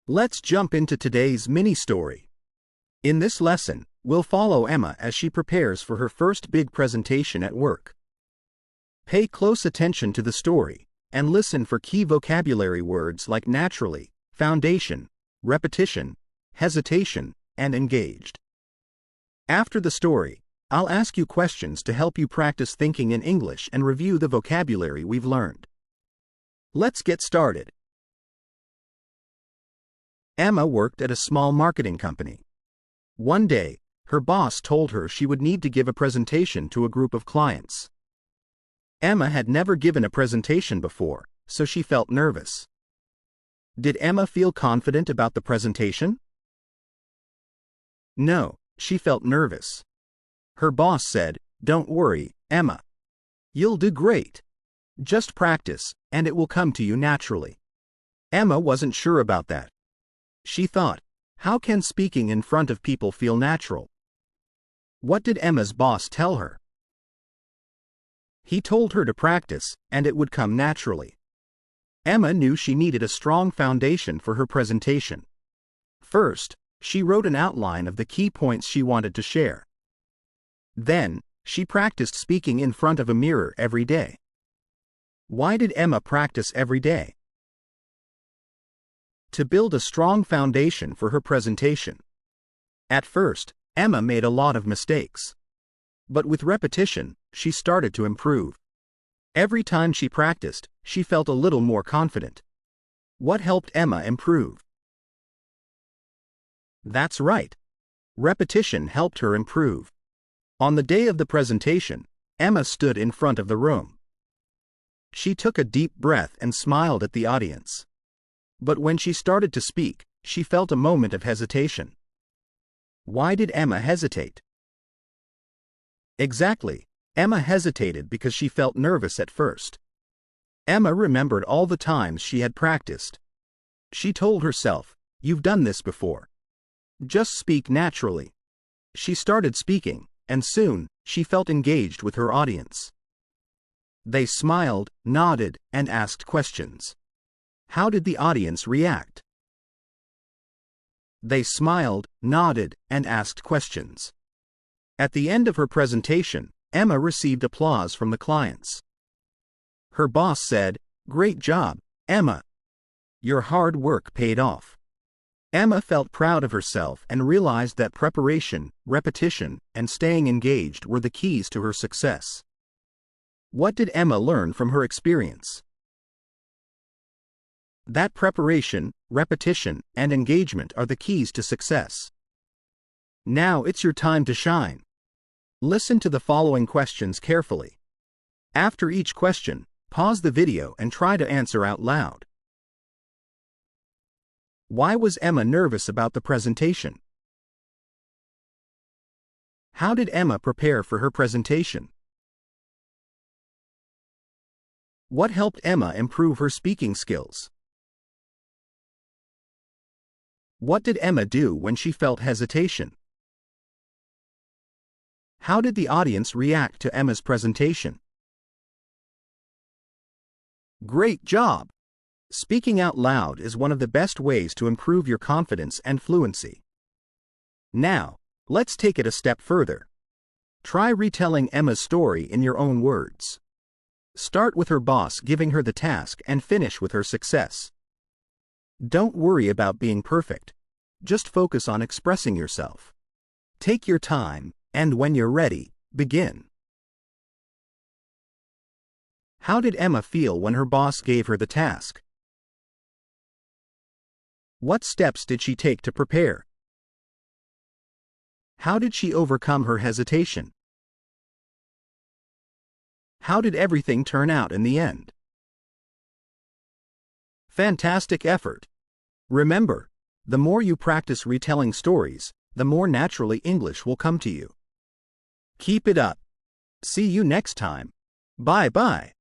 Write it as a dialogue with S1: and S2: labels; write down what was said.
S1: Let's jump into today's mini-story. In this lesson, we'll follow Emma as she prepares for her first big presentation at work. Pay close attention to the story, and listen for key vocabulary words like naturally, foundation, repetition, hesitation, and engaged. After the story, I'll ask you questions to help you practice thinking in English and review the vocabulary we've learned. Let's get started. Emma worked at a small marketing company. One day, her boss told her she would need to give a presentation to a group of clients. Emma had never given a presentation before, so she felt nervous. Did Emma feel confident about the presentation? No, she felt nervous. Her boss said, "Don't worry, Emma. You'll do great. Just practice, and it will come to you naturally." Emma wasn't sure about that. She thought, how can speaking in front of people feel natural? What did Emma's boss tell her? He told her to practice, and it would come naturally. Emma knew she needed a strong foundation for her presentation. First, she wrote an outline of the key points she wanted to share. Then, she practiced speaking in front of a mirror every day. Why did Emma practice every day? To build a strong foundation for her presentation. At first, Emma made a lot of mistakes. But with repetition, she started to improve. Every time she practiced, she felt a little more confident. What helped Emma improve? That's right. Repetition helped her improve. On the day of the presentation, Emma stood in front of the room. She took a deep breath and smiled at the audience. But when she started to speak, she felt a moment of hesitation. Why did Emma hesitate? Exactly, Emma hesitated because she felt nervous at first. Emma remembered all the times she had practiced. She told herself, "You've done this before. Just speak naturally." She started speaking, and soon, she felt engaged with her audience. They smiled, nodded, and asked questions. How did the audience react? They smiled, nodded, and asked questions. At the end of her presentation, Emma received applause from the clients. Her boss said, "Great job, Emma. Your hard work paid off." Emma felt proud of herself and realized that preparation, repetition, and staying engaged were the keys to her success. What did Emma learn from her experience? That preparation, repetition, and engagement are the keys to success. Now it's your time to shine. Listen to the following questions carefully. After each question, pause the video and try to answer out loud. Why was Emma nervous about the presentation? How did Emma prepare for her presentation? What helped Emma improve her speaking skills? What did Emma do when she felt hesitation? How did the audience react to Emma's presentation? Great job! Speaking out loud is one of the best ways to improve your confidence and fluency. Now, let's take it a step further. Try retelling Emma's story in your own words. Start with her boss giving her the task and finish with her success. Don't worry about being perfect. Just focus on expressing yourself. Take your time, and when you're ready, begin. How did Emma feel when her boss gave her the task? What steps did she take to prepare? How did she overcome her hesitation? How did everything turn out in the end? Fantastic effort! Remember, the more you practice retelling stories, the more naturally English will come to you. Keep it up. See you next time. Bye-bye.